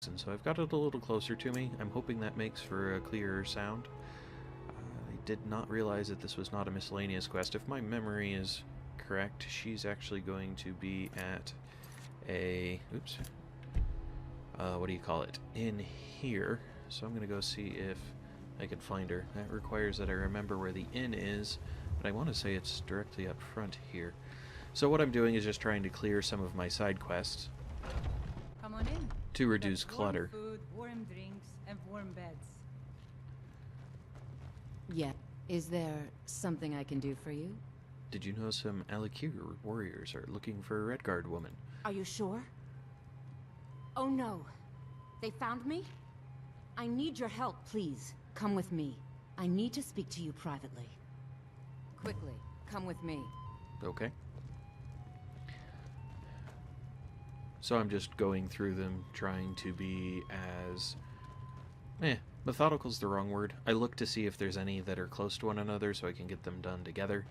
and so I've got it a little closer to me. I'm hoping that makes for a clearer sound. I did not realize that this was not a miscellaneous quest. If my memory is correct, she's actually going to be at a... oops. What do you call it? In here. So I'm going to go see if I can find her. That requires that I remember where the inn is, but I want to say it's directly up front here. So what I'm doing is just trying to clear some of my side quests. Come on in. To reduce That's clutter. Warm food, warm drinks, and warm beds. Yeah. Is there something I can do for you? Did you know some Alikir warriors are looking for a Redguard woman? Are you sure? Oh no. They found me? I need your help, please. Come with me. I need to speak to you privately. Quickly, come with me. Okay. So I'm just going through them, trying to be as... methodical's the wrong word. I look to see if there's any that are close to one another so I can get them done together.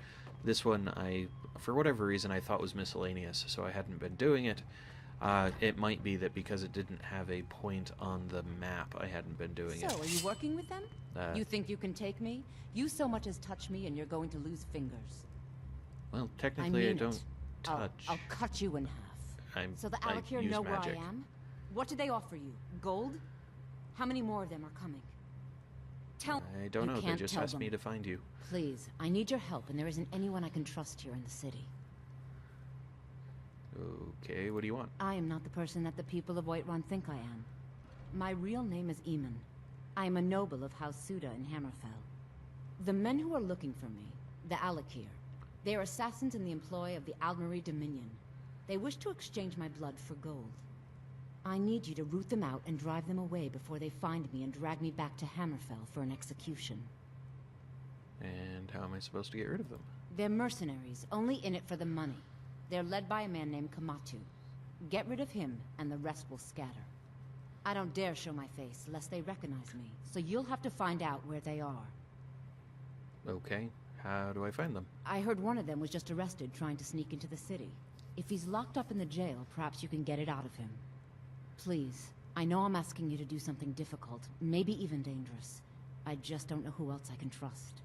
This one, for whatever reason, I thought was miscellaneous, so I hadn't been doing it. It might be that because it didn't have a point on the map, I hadn't been doing it. So, are you working with them? You think you can take me? You so much as touch me and you're going to lose fingers. Well, technically I don't it. touch. I'll cut you in half. So the I Alikir use know magic. where I am? What do they offer you? Gold? How many more of them are coming? Tell I don't you know, they can't just tell asked them. me to find you. Please, I need your help and there isn't anyone I can trust here in the city. Okay, what do you want? I am not the person that the people of Whiterun think I am. My real name is Eamon. I am a noble of House Suda in Hammerfell. The men who are looking for me, the Alikir, they are assassins in the employ of the Aldmeri Dominion. They wish to exchange my blood for gold. I need you to root them out and drive them away before they find me and drag me back to Hammerfell for an execution. And how am I supposed to get rid of them? They're mercenaries, only in it for the money. They're led by a man named Kamatu. Get rid of him, and the rest will scatter. I don't dare show my face, lest they recognize me, so you'll have to find out where they are. Okay, how do I find them? I heard one of them was just arrested trying to sneak into the city. If he's locked up in the jail, perhaps you can get it out of him. Please, I know I'm asking you to do something difficult, maybe even dangerous. I just don't know who else I can trust.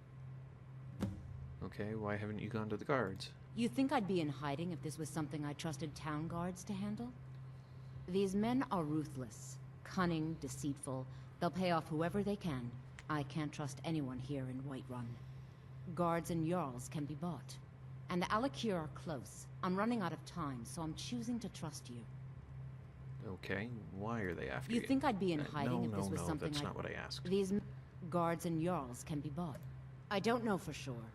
Okay, why haven't you gone to the guards? You think I'd be in hiding if this was something I trusted town guards to handle? These men are ruthless, cunning, deceitful. They'll pay off whoever they can. I can't trust anyone here in Whiterun. Guards and Jarls can be bought. And the Alikir are close. I'm running out of time, so I'm choosing to trust you. Okay, why are they after you? You think I'd be in hiding if this was no, something that's I... not what I asked. These guards and Jarls can be bought. I don't know for sure.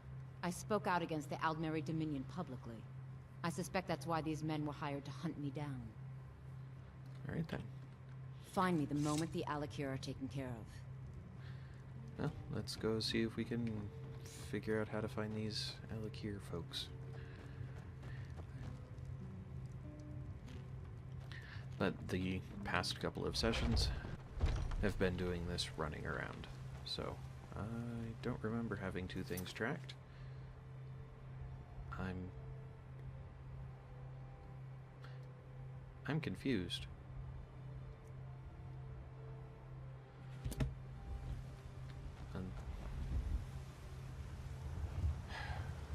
I spoke out against the Aldmeri Dominion publicly. I suspect that's why these men were hired to hunt me down. Alright then. Find me the moment the Alikir are taken care of. Well, let's go see if we can figure out how to find these Alikir folks. But the past couple of sessions have been doing this running around, so I don't remember having two things tracked. I'm confused.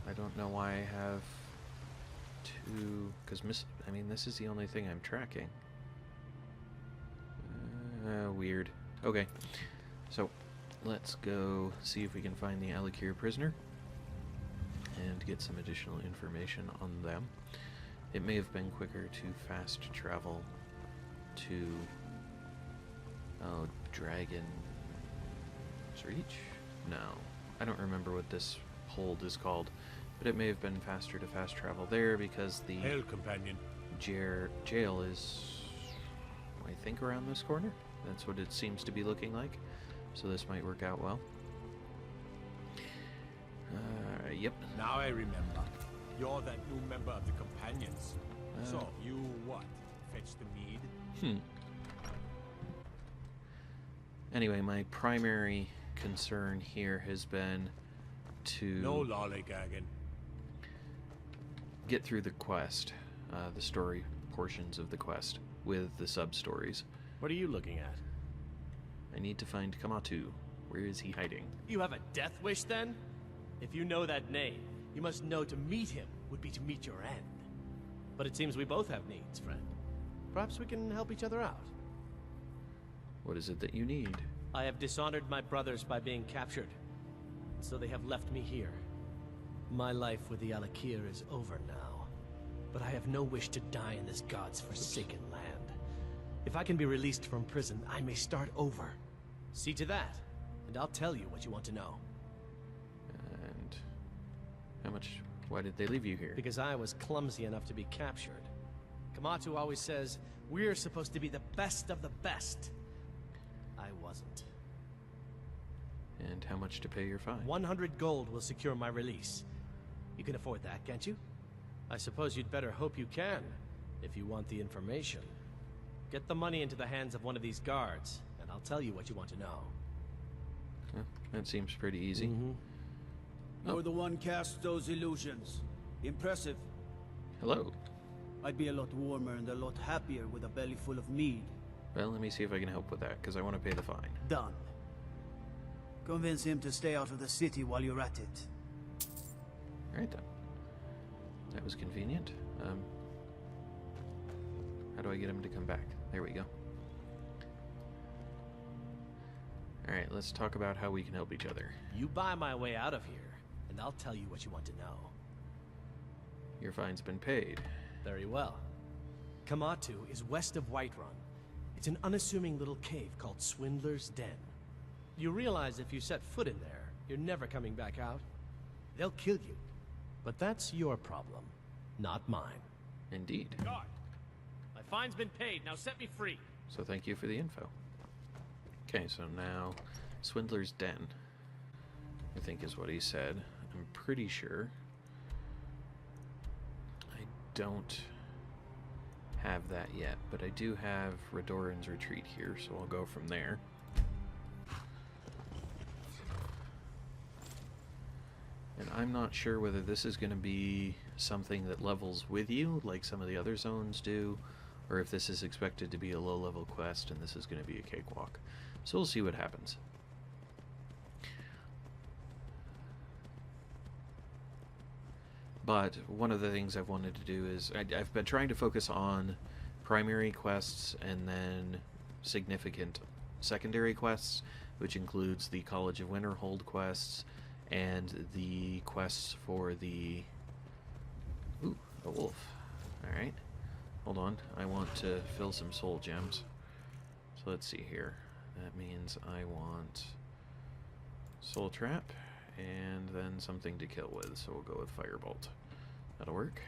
I don't know why I have two, because this is the only thing I'm tracking. Weird. Okay, so let's go see if we can find the Alikir prisoner and get some additional information on them. It may have been quicker to fast travel to Dragon's Reach? No, I don't remember what this hold is called, but it may have been faster to fast travel there because the Hail, companion. jail is, I think, around this corner. That's what it seems to be looking like, so this might work out well. Yep. Now I remember. You're that new member of the Companions. So, you what? Fetch the mead? Anyway, my primary concern here has been to... No lollygagging. get through the quest, the story portions of the quest, with the sub-stories. What are you looking at? I need to find Kamatu. Where is he hiding? You have a death wish, then? If you know that name, you must know to meet him would be to meet your end. But it seems we both have needs, friend. Perhaps we can help each other out. What is it that you need? I have dishonored my brothers by being captured, so they have left me here. My life with the Alakir is over now, but I have no wish to die in this god's forsaken land. If I can be released from prison, I may start over. See to that, and I'll tell you what you want to know. And how much? Why did they leave you here? Because I was clumsy enough to be captured. Kamatu always says, we're supposed to be the best of the best. I wasn't. And how much to pay your fine? 100 gold will secure my release. You can afford that, can't you? I suppose you'd better hope you can, if you want the information. Get the money into the hands of one of these guards, and I'll tell you what you want to know. Huh, that seems pretty easy. You're the one cast those illusions. Impressive. Hello. I'd be a lot warmer and a lot happier with a belly full of mead. Well, let me see if I can help with that, because I want to pay the fine. Done. Convince him to stay out of the city while you're at it. Alright then. That was convenient. How do I get him to come back? There we go. Alright, let's talk about how we can help each other. You buy my way out of here, and I'll tell you what you want to know. Your fine's been paid. Very well. Kamatu is west of Whiterun. It's an unassuming little cave called Swindler's Den. You realize if you set foot in there, you're never coming back out. They'll kill you. But that's your problem, not mine. Indeed. Guard! My fine's been paid, now set me free! So thank you for the info. Okay, so now Swindler's Den, I think is what he said. I'm pretty sure. I don't have that yet, but I do have Redoran's Retreat here, so I'll go from there. And I'm not sure whether this is going to be something that levels with you, like some of the other zones do, or if this is expected to be a low-level quest and this is going to be a cakewalk. So we'll see what happens. But one of the things I've wanted to do is I've been trying to focus on primary quests and then significant secondary quests, which includes the College of Winterhold quests and the quests for the... Ooh, a wolf. Alright. Hold on. I want to fill some soul gems. So let's see here. That means I want Soul Trap and then something to kill with, so we'll go with Firebolt. That'll work.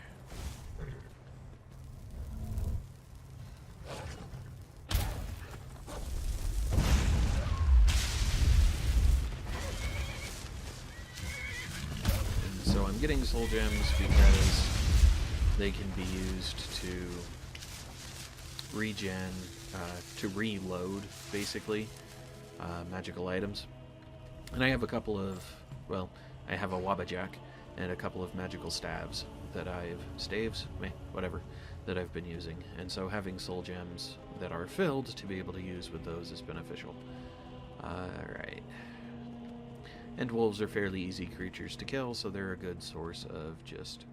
And so I'm getting soul gems because they can be used to regen, to reload, basically, magical items. And I have a couple of, well, I have a Wabbajack and a couple of magical staves that whatever, that I've been using. And so having soul gems that are filled to be able to use with those is beneficial. Alright. And wolves are fairly easy creatures to kill, so they're a good source of just,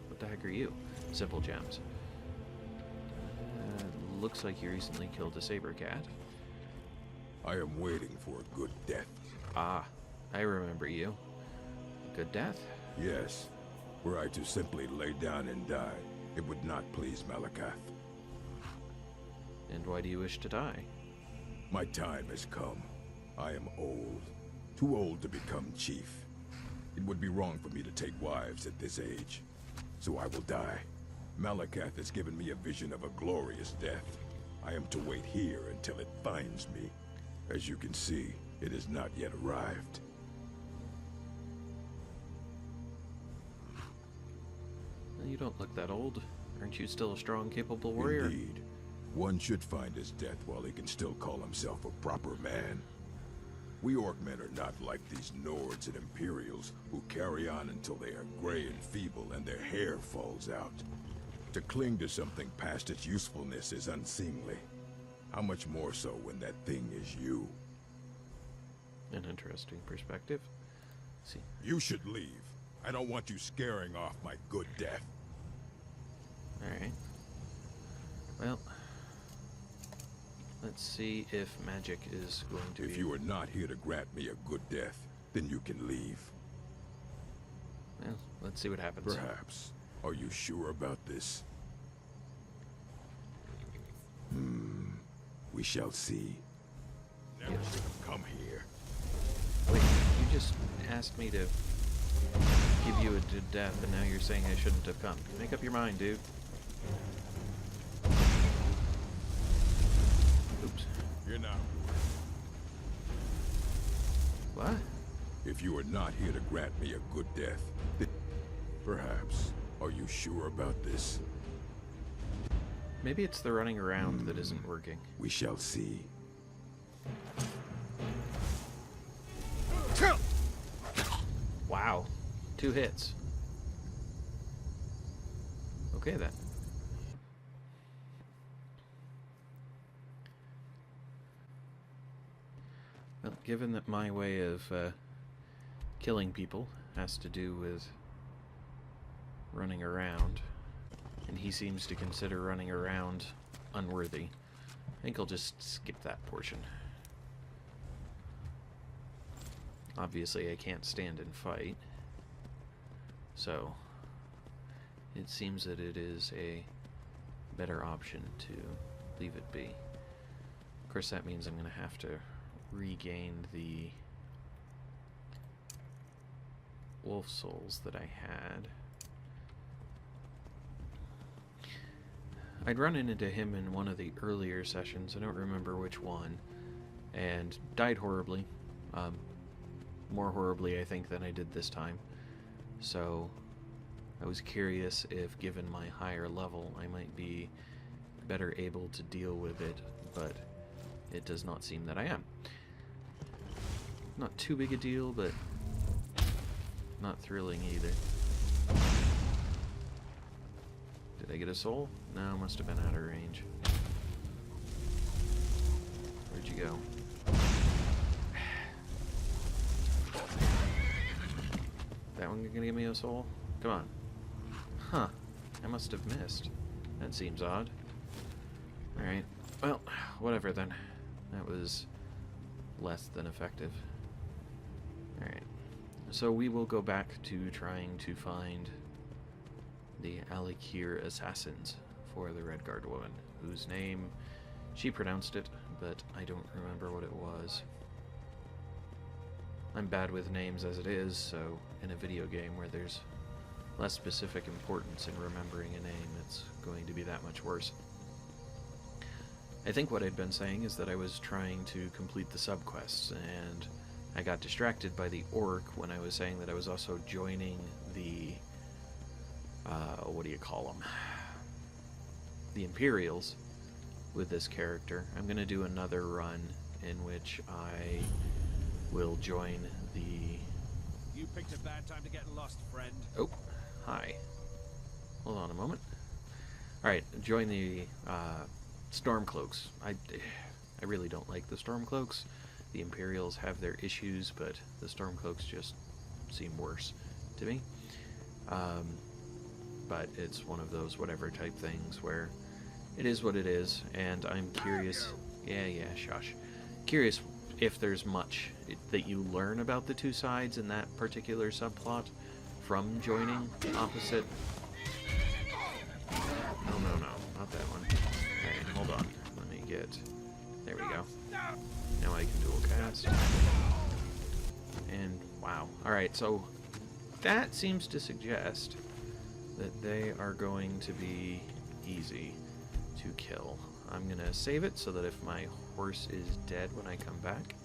what the heck are you? Simple gems. Looks like you recently killed a saber cat. I am waiting for a good death. Ah, I remember you. Good death? Yes. Were I to simply lay down and die, it would not please Malakath. And why do you wish to die? My time has come. I am old. Too old to become chief. It would be wrong for me to take wives at this age. So I will die. Malakath has given me a vision of a glorious death. I am to wait here until it finds me. As you can see, it has not yet arrived. You don't look that old. Aren't you still a strong, capable warrior? Indeed. One should find his death while he can still call himself a proper man. We Orcmen are not like these Nords and Imperials who carry on until they are gray and feeble and their hair falls out. To cling to something past its usefulness is unseemly. How much more so when that thing is you? An interesting perspective. See. You should leave. I don't want you scaring off my good death. Alright. Well, let's see if magic is going to be... If you are not here to grant me a good death, then you can leave. Well, let's see what happens. Perhaps. Are you sure about this? We shall see. Never should have come here. Wait, you just asked me to give you a good death, and now you're saying I shouldn't have come. Make up your mind, dude. Oops. You're not. What? If you are not here to grant me a good death, then perhaps. Are you sure about this? Maybe it's the running around that isn't working. We shall see. Wow. 2 hits. Okay then. Well, given that my way of killing people has to do with running around, and he seems to consider running around unworthy, I think I'll just skip that portion. Obviously I can't stand and fight, so it seems that it is a better option to leave it be. Of course that means I'm going to have to regain the wolf souls that I had. I'd run into him in one of the earlier sessions, I don't remember which one, and died horribly. More horribly, I think, than I did this time. So I was curious if, given my higher level, I might be better able to deal with it, but it does not seem that I am. Not too big a deal, but not thrilling either. Did I get a soul? No, must have been out of range. Where'd you go? That one gonna give me a soul? Come on. Huh. I must have missed. That seems odd. Alright. Well, whatever then. That was less than effective. Alright. So we will go back to trying to find the Alikir assassins for the Red Guard woman, whose name she pronounced it, but I don't remember what it was. I'm bad with names as it is, so in a video game where there's less specific importance in remembering a name, it's going to be that much worse. I think what I'd been saying is that I was trying to complete the subquests, and I got distracted by the orc when I was saying that I was also joining the what do you call them? The Imperials with this character. I'm going to do another run in which I will join the... You picked a bad time to get lost, friend. Oh, hi. Hold on a moment. Alright, join the Stormcloaks. I really don't like the Stormcloaks. The Imperials have their issues, but the Stormcloaks just seem worse to me. But it's one of those whatever type things where it is what it is, and I'm curious... Yeah, shush. Curious if there's much that you learn about the two sides in that particular subplot from joining opposite... No, not that one. Alright, hold on. Let me get... There we go. Now I can dual cast. And, wow. Alright, so that seems to suggest that they are going to be easy to kill. I'm gonna save it so that if my horse is dead when I come back,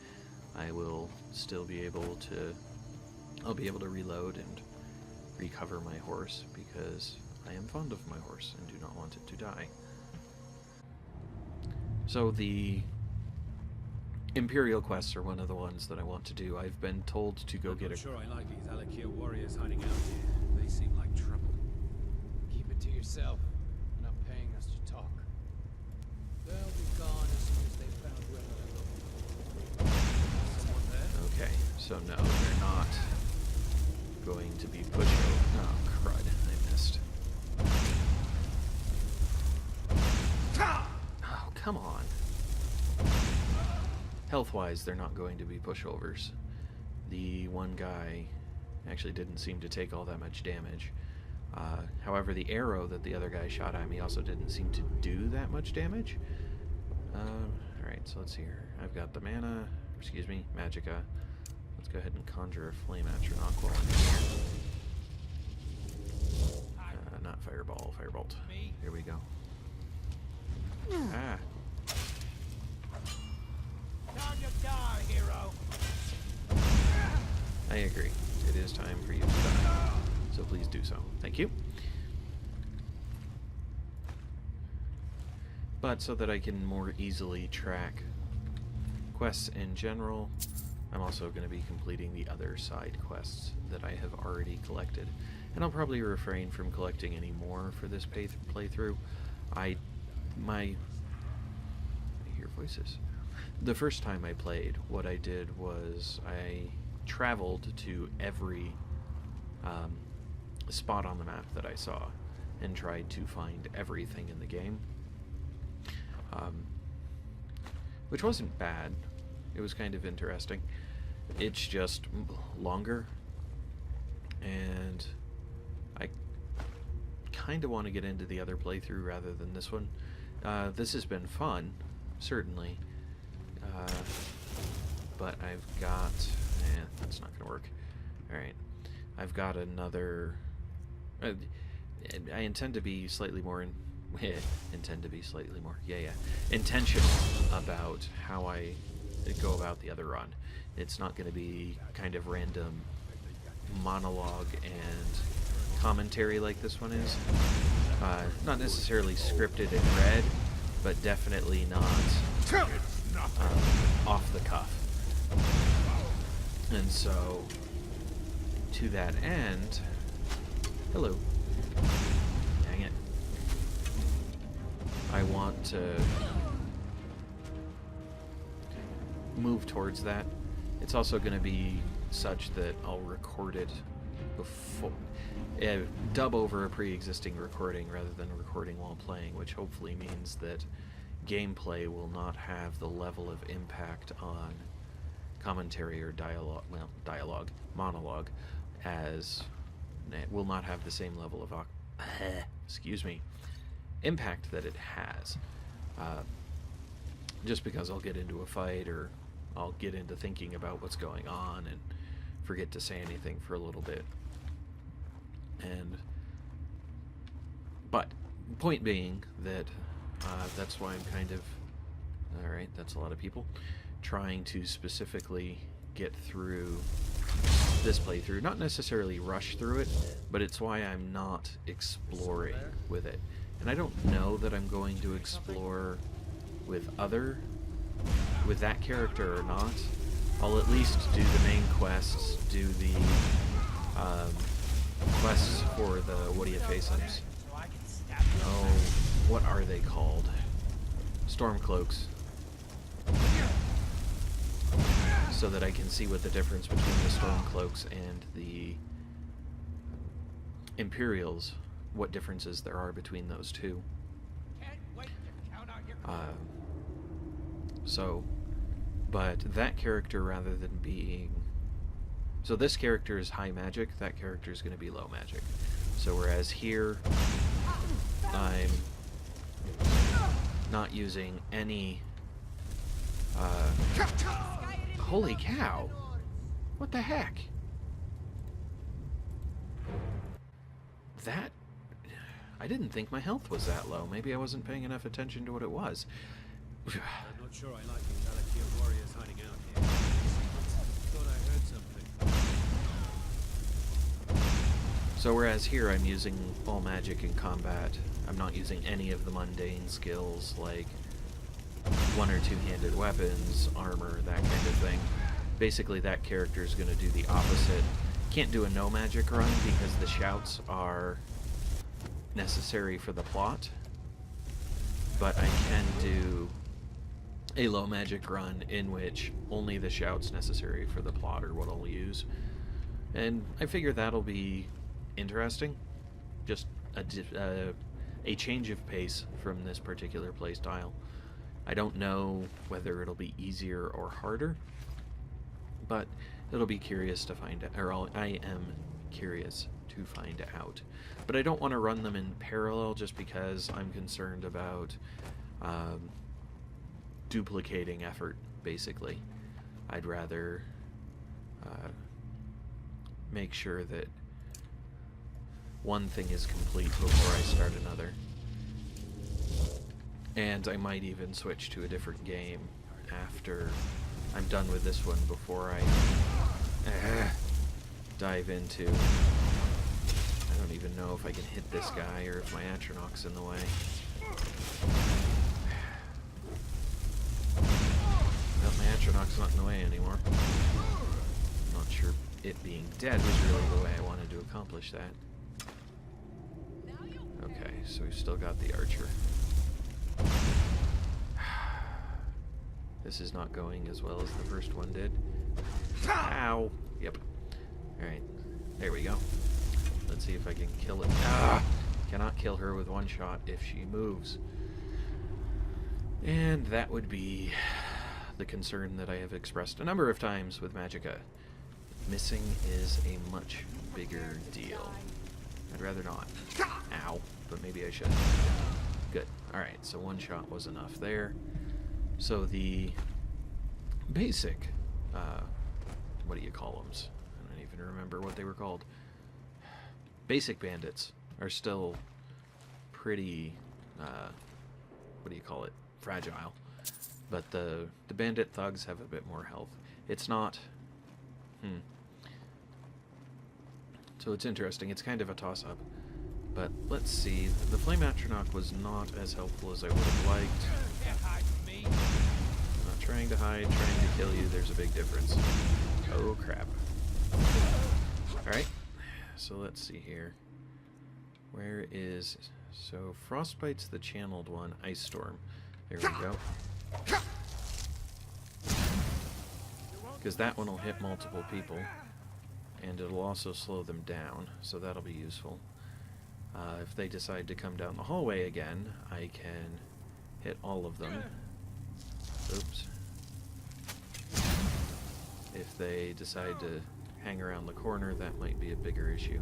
I will still be able to... I'll be able to reload and recover my horse, because I am fond of my horse and do not want it to die. So the Imperial quests are one of the ones that I want to do. I've been told to go get a... I'm sure I like these Alikir warriors hiding out here. They seem like trouble. Keep it to yourself. You're not paying us to talk. They'll be gone as soon So no, they're not going to be pushed over. Oh, crud. I missed. Oh, come on. Health-wise, they're not going to be pushovers. The one guy actually didn't seem to take all that much damage. However, the arrow that the other guy shot at me also didn't seem to do that much damage. Alright, so let's see here. I've got the mana, excuse me, magicka. Let's go ahead and conjure a flame atronach while I'm here. Not fireball, firebolt. Here we go. Ah. Time to die, hero. I agree. It is time for you to die. So please do so. Thank you. But so that I can more easily track quests in general, I'm also going to be completing the other side quests that I have already collected. And I'll probably refrain from collecting any more for this playthrough. I hear voices. The first time I played, what I did was I traveled to every spot on the map that I saw and tried to find everything in the game, which wasn't bad. It was kind of interesting. It's just longer, and I kind of want to get into the other playthrough rather than this one. This has been fun, certainly, but I've got... that's not going to work. Alright. I've got another... I intend to be slightly more... intentional about how I go about the other run. It's not going to be kind of random monologue and commentary like this one is. Not necessarily scripted and read, but definitely not off the cuff. And so, to that end... Hello. Dang it. I want to move towards that. It's also going to be such that I'll record it before... dub over a pre-existing recording rather than recording while playing, which hopefully means that gameplay will not have the level of impact on commentary or monologue, as it will not have the same level of impact that it has. Just because I'll get into a fight or I'll get into thinking about what's going on and forget to say anything for a little bit. But point being that that's why I'm kind of, alright, that's a lot of people, trying to specifically get through this playthrough. Not necessarily rush through it, but it's why I'm not exploring with it. And I don't know that I'm going to explore with that character or not. I'll at least do the main quests, do the quests for the what-do-you-face-ems. Oh, what are they called? Stormcloaks. So that I can see what the difference between the Stormcloaks and the Imperials, what differences there are between those two. But that character, rather than being... So this character is high magic, that character is going to be low magic. So whereas here, I'm not using any... Holy cow! What the heck? That... I didn't think my health was that low. Maybe I wasn't paying enough attention to what it was. I'm not sure I like these Alakir warriors hiding out here. Thought I heard something. So whereas here I'm using all magic in combat, I'm not using any of the mundane skills like one or two-handed weapons, armor, that kind of thing. Basically that character is going to do the opposite. Can't do a no magic run because the shouts are necessary for the plot, but I can do a low magic run in which only the shouts necessary for the plot are what I'll use. And I figure that'll be interesting. Just a change of pace from this particular playstyle. I don't know whether it'll be easier or harder, but it'll be curious to find out, or I am curious to find out. But I don't want to run them in parallel just because I'm concerned about duplicating effort, basically. I'd rather make sure that one thing is complete before I start another. And I might even switch to a different game after I'm done with this one before I dive into... I don't even know if I can hit this guy or if my Atronach's in the way. Well, my Atronach's not in the way anymore. I'm not sure it being dead was really the way I wanted to accomplish that. Okay, so we've still got the archer. This is not going as well as the first one did. Ow! Yep. Alright, there we go. Let's see if I can kill it. Ah! Cannot kill her with one shot if she moves. And that would be the concern that I have expressed a number of times with Magicka. Missing is a much bigger deal. I'd rather not. Ow. But maybe I should. Good. Alright, so one shot was enough there. So the basic, what do you call them? I don't even remember what they were called. Basic bandits are still pretty, what do you call it? Fragile. But the bandit thugs have a bit more health. It's not... So it's interesting. It's kind of a toss-up. But let's see. The Flame Atronach was not as helpful as I would have liked. Not trying to hide, trying to kill you. There's a big difference. Oh, crap. Alright. So let's see here. Where is... So Frostbite's the channeled one. Ice Storm. There we go. Because that one will hit multiple people. And it'll also slow them down. So that'll be useful. If they decide to come down the hallway again, I can hit all of them. Oops. If they decide to hang around the corner, that might be a bigger issue.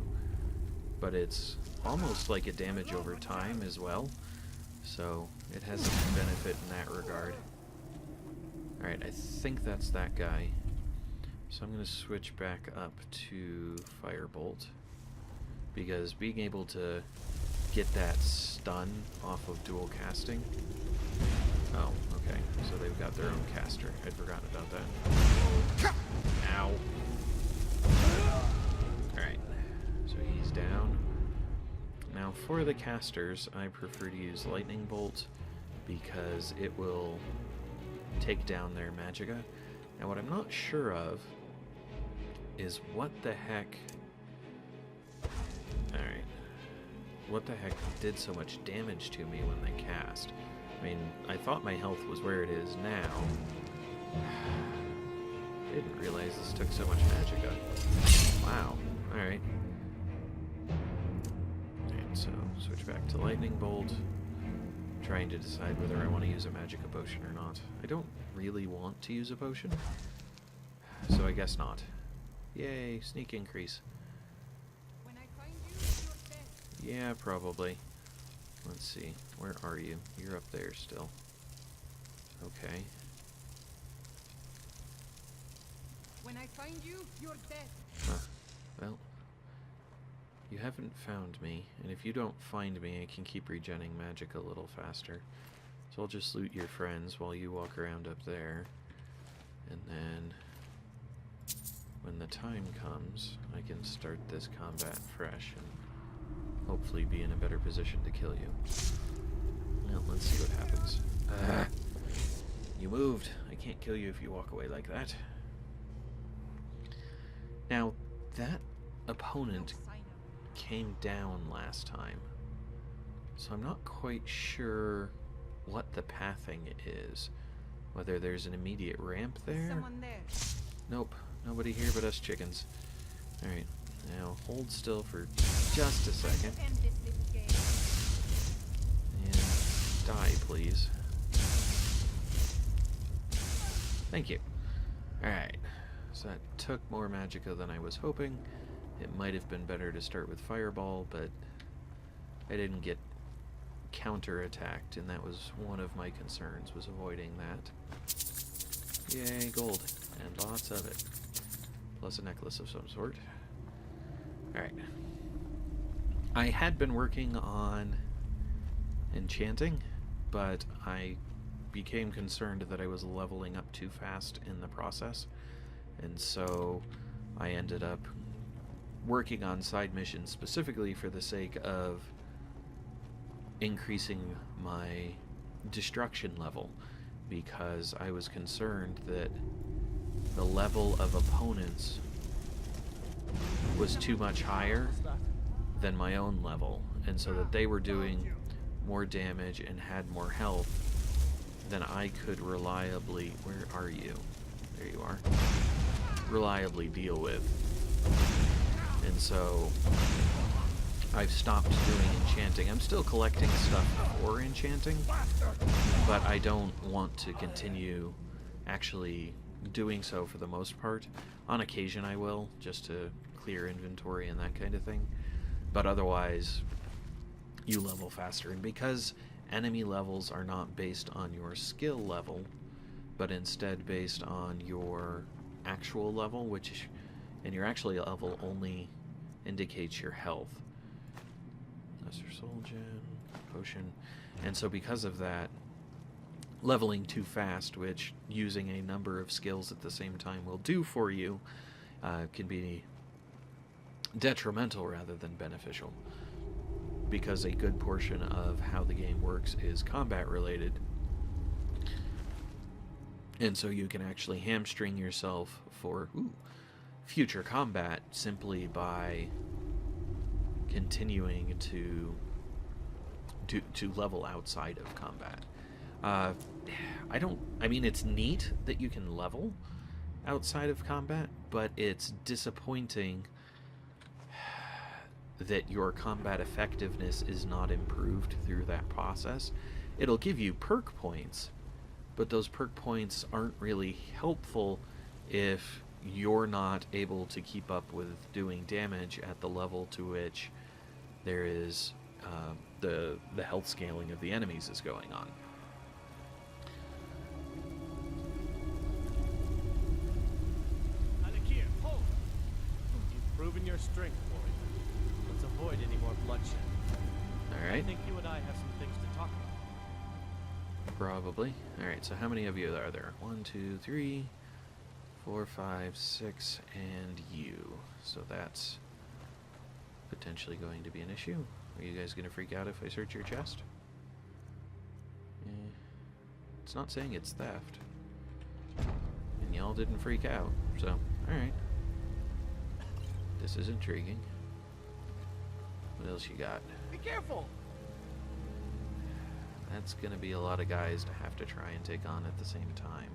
But it's almost like a damage over time as well, so it has a benefit in that regard. Alright, I think that's that guy. So I'm going to switch back up to Firebolt, because being able to get that stun off of dual casting... Oh, okay. So they've got their own caster. I'd forgotten about that. Ow. Alright. So he's down. Now for the casters, I prefer to use Lightning Bolt because it will take down their Magicka. Now what I'm not sure of is what the heck... Alright. What the heck did so much damage to me when they cast? I mean, I thought my health was where it is now. I didn't realize this took so much Magicka. Wow. Alright. Alright, so switch back to Lightning Bolt. Trying to decide whether I want to use a Magicka potion or not. I don't really want to use a potion, so I guess not. Yay, sneak increase. When I find you, you're dead. Yeah, probably. Let's see. Where are you? You're up there still. Okay. When I find you, you're dead. Huh. Well, you haven't found me, and if you don't find me, I can keep regenning magic a little faster. So I'll just loot your friends while you walk around up there. And then, when the time comes, I can start this combat fresh and hopefully be in a better position to kill you. Well, let's see what happens. You moved. I can't kill you if you walk away like that. Now, that opponent came down last time, so I'm not quite sure what the pathing is. Whether there's an immediate ramp there? Someone there. Nope, nobody here but us chickens. Alright, now hold still for just a second. End this little game. And die, please. Thank you. Alright, so that took more magicka than I was hoping. It might have been better to start with Fireball, but I didn't get counter-attacked, and that was one of my concerns, was avoiding that. Yay, gold. And lots of it. Plus a necklace of some sort. Alright. I had been working on enchanting, but I became concerned that I was leveling up too fast in the process, and so I ended up working on side missions specifically for the sake of increasing my destruction level, because I was concerned that the level of opponents was too much higher than my own level, and so that they were doing more damage and had more health than I could reliably, where are you? There you are. Reliably deal with. And so I've stopped doing enchanting. I'm still collecting stuff for enchanting, but I don't want to continue actually doing so for the most part. On occasion I will, just to clear inventory and that kind of thing. But otherwise, you level faster. And because enemy levels are not based on your skill level, but instead based on your actual level, which, and your actual level only indicates your health. Lesser Soul Gem, Potion. And so because of that, leveling too fast, which using a number of skills at the same time will do for you, can be detrimental rather than beneficial, because a good portion of how the game works is combat related, and so you can actually hamstring yourself for future combat simply by continuing to level outside of combat. I mean, it's neat that you can level outside of combat, but it's disappointing that your combat effectiveness is not improved through that process. It'll give you perk points, but those perk points aren't really helpful if you're not able to keep up with doing damage at the level to which there is the health scaling of the enemies is going on. Alakir, hold! You've proven your strength, warrior. Let's avoid any more bloodshed. Alright. I think you and I have some things to talk about. Probably. Alright, so how many of you are there? 1, 2, 3, 4, 5, 6, and you. So that's potentially going to be an issue. Are you guys going to freak out if I search your chest? It's not saying it's theft. And y'all didn't freak out, so, alright. This is intriguing. What else you got? Be careful! That's gonna be a lot of guys to have to try and take on at the same time.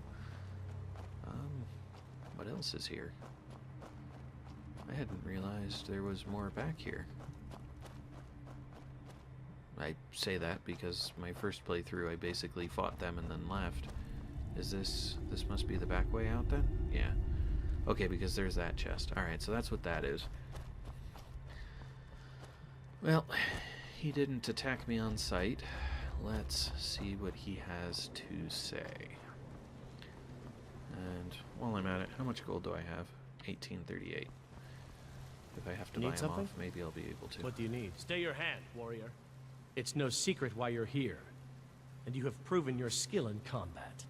What else is here? I hadn't realized there was more back here. I say that because my first playthrough I basically fought them and then left. Is this must be the back way out then? Yeah. Okay, because there's that chest. Alright, so that's what that is. Well, he didn't attack me on sight. Let's see what he has to say. And while I'm at it, how much gold do I have? 1838. If I have to buy him off, maybe I'll be able to. What do you need? Stay your hand, warrior. It's no secret why you're here, and you have proven your skill in combat.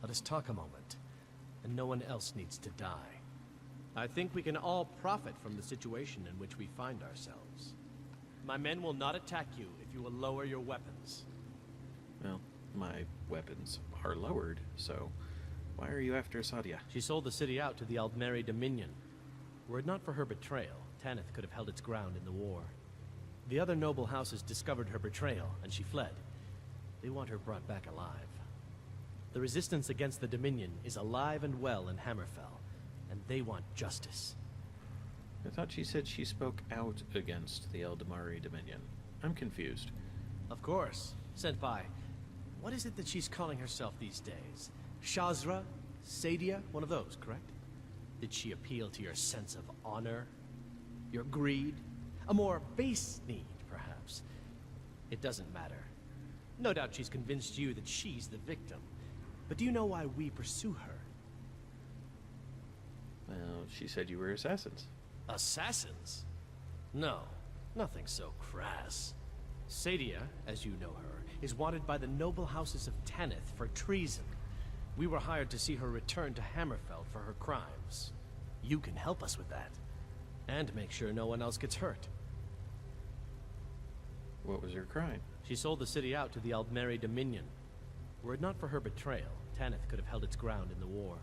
Let us talk a moment, and no one else needs to die. I think we can all profit from the situation in which we find ourselves. My men will not attack you if you will lower your weapons. Well, my weapons are lowered, so why are you after Sadia? She sold the city out to the Aldmeri Dominion. Were it not for her betrayal, Tanith could have held its ground in the war. The other noble houses discovered her betrayal, and she fled. They want her brought back alive. The resistance against the Dominion is alive and well in Hammerfell, and they want justice. I thought she said she spoke out against the Eldamari Dominion. I'm confused. Of course. Senpai, what is it that she's calling herself these days? Shazra? Sadia? One of those, correct? Did she appeal to your sense of honor? Your greed? A more base need, perhaps? It doesn't matter. No doubt she's convinced you that she's the victim. But do you know why we pursue her? Well, she said you were assassins. Assassins? No, nothing so crass. Sadia, as you know her, is wanted by the noble houses of Tanith for treason. We were hired to see her return to Hammerfell for her crimes. You can help us with that. And make sure no one else gets hurt. What was her crime? She sold the city out to the Aldmeri Dominion. Were it not for her betrayal, Tanith could have held its ground in the war.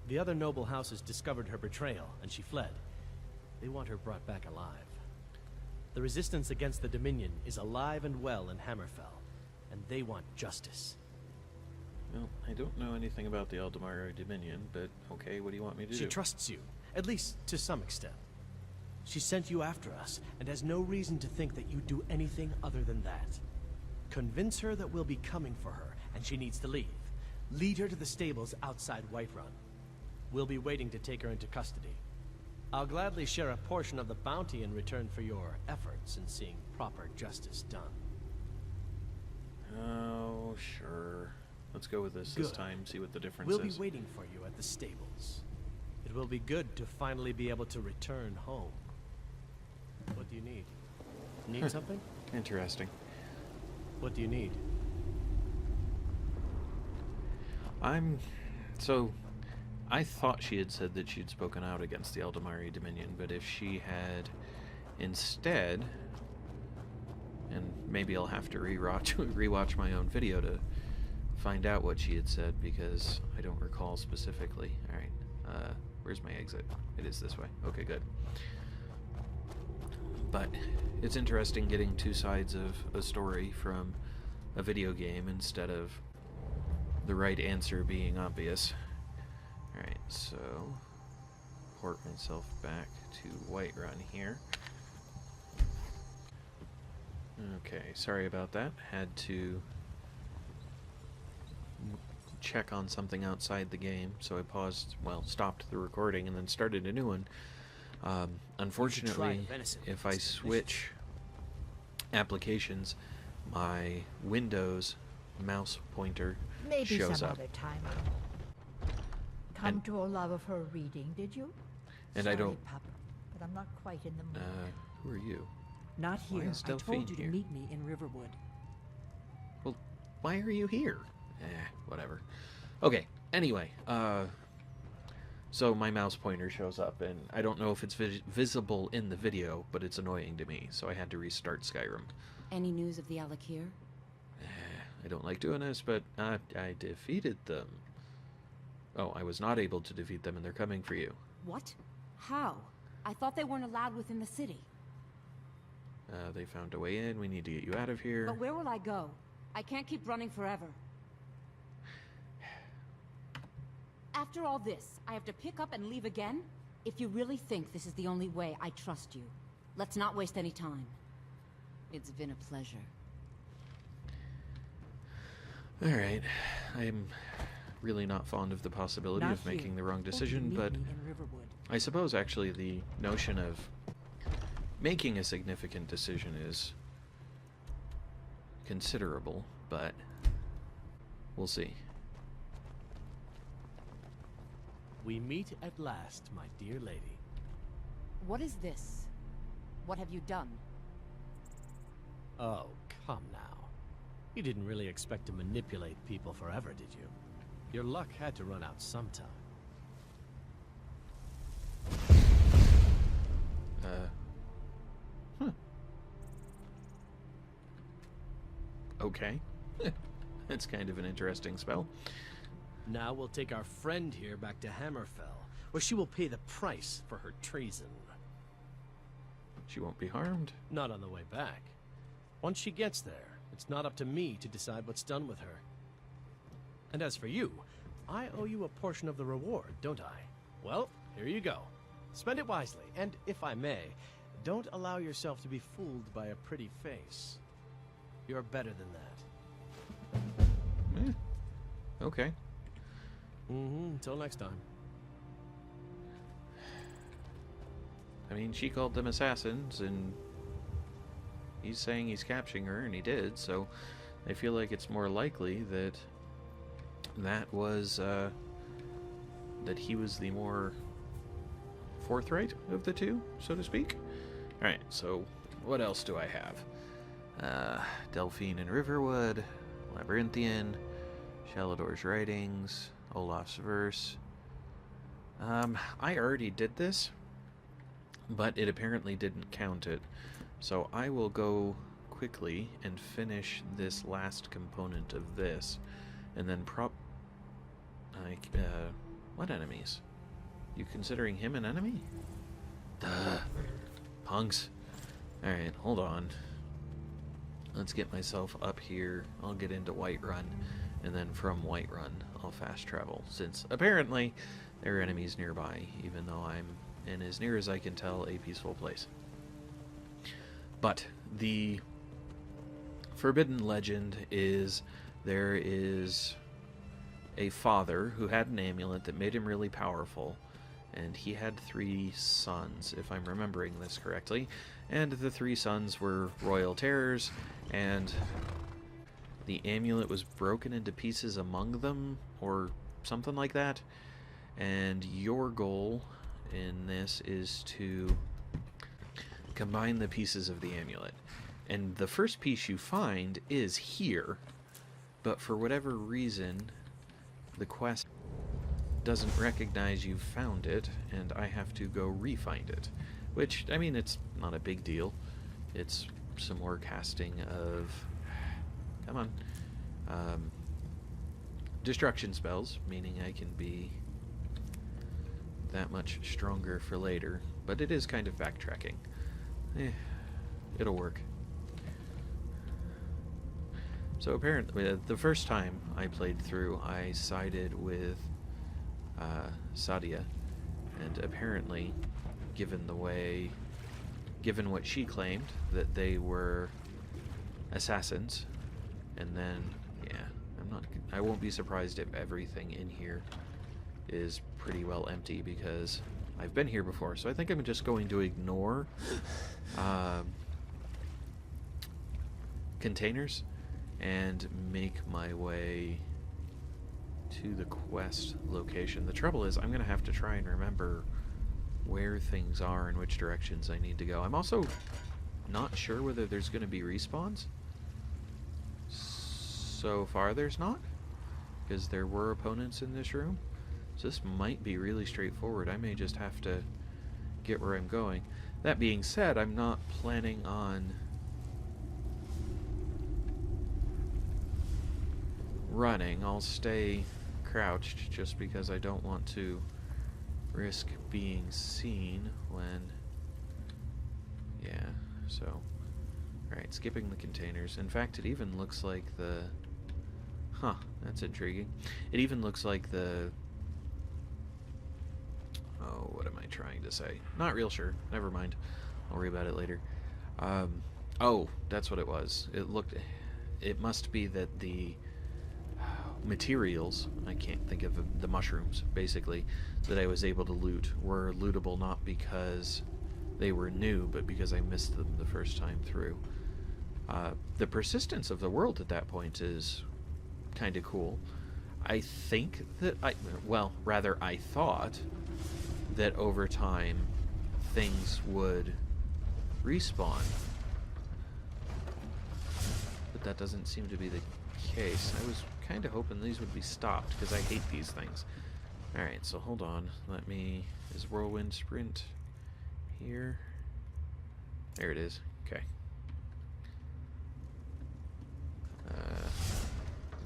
The other noble houses discovered her betrayal, and she fled. They want her brought back alive. The resistance against the Dominion is alive and well in Hammerfell, and they want justice. Well, I don't know anything about the Eldamari Dominion, but okay, what do you want me to do? She trusts you, at least to some extent. She sent you after us, and has no reason to think that you do anything other than that. Convince her that we'll be coming for her, and she needs to leave. Lead her to the stables outside Whiterun. We'll be waiting to take her into custody. I'll gladly share a portion of the bounty in return for your efforts in seeing proper justice done. Oh, sure. Let's go with this Good. time, see what the difference We'll is. be waiting for you at the stables. It will be good to finally be able to return home. What do you need? Need something? Interesting. What do you need? I thought she had said that she'd spoken out against the Eldamari Dominion, but if she had instead, and maybe I'll have to rewatch my own video to find out what she had said, because I don't recall specifically. Alright, where's my exit? It is this way. Okay, good. But it's interesting getting two sides of a story from a video game instead of the right answer being obvious. Alright, so port myself back to Whiterun here. Okay, sorry about that. Had to check on something outside the game, so I stopped the recording and then started a new one. Unfortunately, if I switch applications, my Windows mouse pointer Maybe shows some up. other time. Come to a love of her reading, did you? And Sorry, I don't... Papa, but I'm not quite in the mood. Who are you? Not Why here. is I Delphine told you to here? meet me in Riverwood. Well, why are you here? Whatever. Okay, anyway, so my mouse pointer shows up, and I don't know if it's visible in the video, but it's annoying to me, so I had to restart Skyrim. Any news of the Alakir? I don't like doing this, but I defeated them. Oh, I was not able to defeat them, and they're coming for you. What? How? I thought they weren't allowed within the city. They found a way in. We need to get you out of here. But where will I go? I can't keep running forever. After all this, I have to pick up and leave again? If you really think this is the only way, I trust you. Let's not waste any time. It's been a pleasure. Alright. I'm really not fond of the possibility Not of making here. the wrong Told you to decision, meet but me in Riverwood. I suppose actually the notion of making a significant decision is considerable, but we'll see. We meet at last, my dear lady. What is this? What have you done? Oh, come now. You didn't really expect to manipulate people forever, did you? Your luck had to run out sometime. Okay. That's kind of an interesting spell. Now we'll take our friend here back to Hammerfell, where she will pay the price for her treason. She won't be harmed. Not on the way back. Once she gets there, it's not up to me to decide what's done with her. And as for you, I owe you a portion of the reward, don't I? Well, here you go. Spend it wisely, and if I may, don't allow yourself to be fooled by a pretty face. You're better than that. Okay. Until next time. I mean, she called them assassins, and he's saying he's capturing her, and he did, so I feel like it's more likely that that was, that he was the more forthright of the two, so to speak. Alright, so what else do I have? Delphine and Riverwood, Labyrinthian, Shalador's writings, Olaf's verse. I already did this, but it apparently didn't count it. So I will go quickly and finish this last component of this, and then what enemies? You considering him an enemy? Duh. Punks. Alright, hold on. Let's get myself up here. I'll get into Whiterun, and then from Whiterun, I'll fast travel, since apparently there are enemies nearby, even though I'm in, as near as I can tell, a peaceful place. But the forbidden legend is there is a father who had an amulet that made him really powerful, and he had 3 sons, if I'm remembering this correctly, and the 3 sons were royal terrors, and the amulet was broken into pieces among them, or something like that, and your goal in this is to combine the pieces of the amulet. And the first piece you find is here, but for whatever reason, the quest doesn't recognize you've found it, and I have to go re-find it. Which, I mean, it's not a big deal. It's some more casting of... come on. Destruction spells, meaning I can be that much stronger for later. But it is kind of backtracking. It'll work. So apparently, the first time I played through, I sided with Sadia, and apparently, given what she claimed, that they were assassins, and then, yeah, I won't be surprised if everything in here is pretty well empty, because I've been here before, so I think I'm just going to ignore containers and make my way to the quest location. The trouble is, I'm going to have to try and remember where things are and which directions I need to go. I'm also not sure whether there's going to be respawns. So far there's not, because there were opponents in this room. So this might be really straightforward. I may just have to get where I'm going. That being said, I'm not planning on running. I'll stay crouched just because I don't want to risk being seen when... yeah, so... Alright, skipping the containers. In fact, it even looks like the... huh, that's intriguing. It even looks like the... oh, what am I trying to say? Not real sure. Never mind. I'll worry about it later. Oh, that's what it was. It must be that the materials, I can't think of the mushrooms, basically, that I was able to loot were lootable not because they were new, but because I missed them the first time through. The persistence of the world at that point is kind of cool. I think that I thought that over time things would respawn, but that doesn't seem to be the case. I was kind of hoping these would be stopped, because I hate these things. Alright, so hold on. Is Whirlwind Sprint here? There it is. Okay.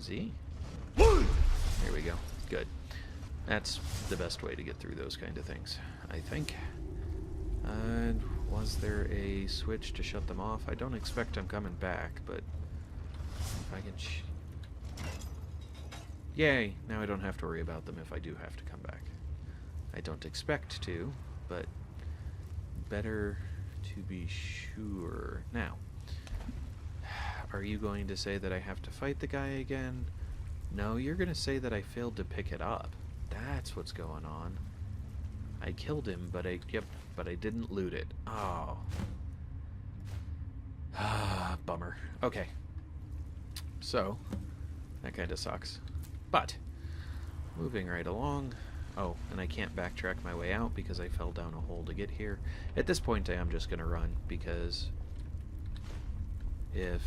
Z? There we go. Good. That's the best way to get through those kind of things, I think. And was there a switch to shut them off? I don't expect I'm coming back, but if I can... Yay, now I don't have to worry about them if I do have to come back. I don't expect to, but better to be sure. Now, are you going to say that I have to fight the guy again? No, you're going to say that I failed to pick it up. That's what's going on. I killed him, but I didn't loot it. Oh. Ah, bummer. Okay. So, that kind of sucks. But, moving right along. Oh, and I can't backtrack my way out because I fell down a hole to get here. At this point, I am just going to run because if...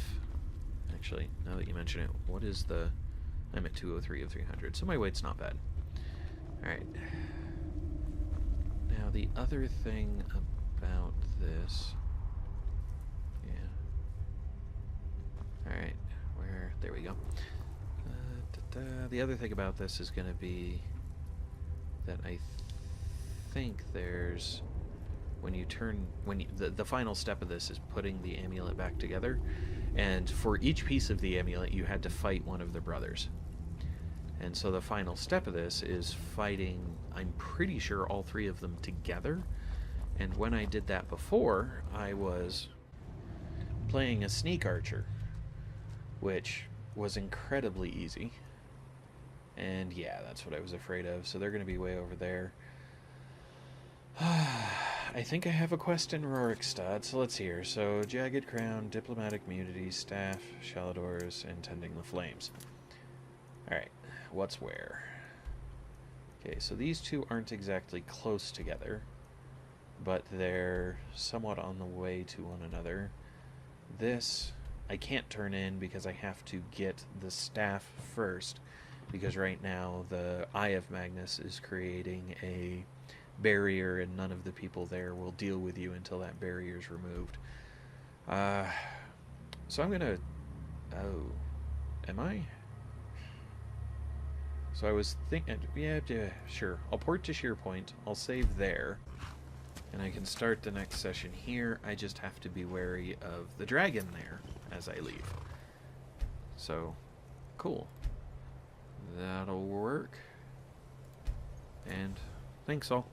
Actually, now that you mention it, what is the... I'm at 203 of 300, so my weight's not bad. Alright. Now, the other thing about this... Yeah. Alright, where... There we go. The other thing about this is going to be that I think there's... When you turn... The final step of this is putting the amulet back together. And for each piece of the amulet, you had to fight one of the brothers. And so the final step of this is fighting, I'm pretty sure, all three of them together. And when I did that before, I was playing a sneak archer, which was incredibly easy. And yeah, that's what I was afraid of. So they're going to be way over there. I think I have a quest in Rorikstad, so let's hear. So, Jagged Crown, Diplomatic Immunity, Staff, Shalidors, and Tending the Flames. Alright, what's where? Okay, so these two aren't exactly close together, but they're somewhat on the way to one another. This, I can't turn in because I have to get the staff first, because right now the Eye of Magnus is creating a barrier and none of the people there will deal with you until that barrier is removed. So I'm gonna... Oh. Am I? So I was thinking... Yeah, sure. I'll port to Sheerpoint. I'll save there. And I can start the next session here. I just have to be wary of the dragon there as I leave. So, cool. That'll work. And thanks all.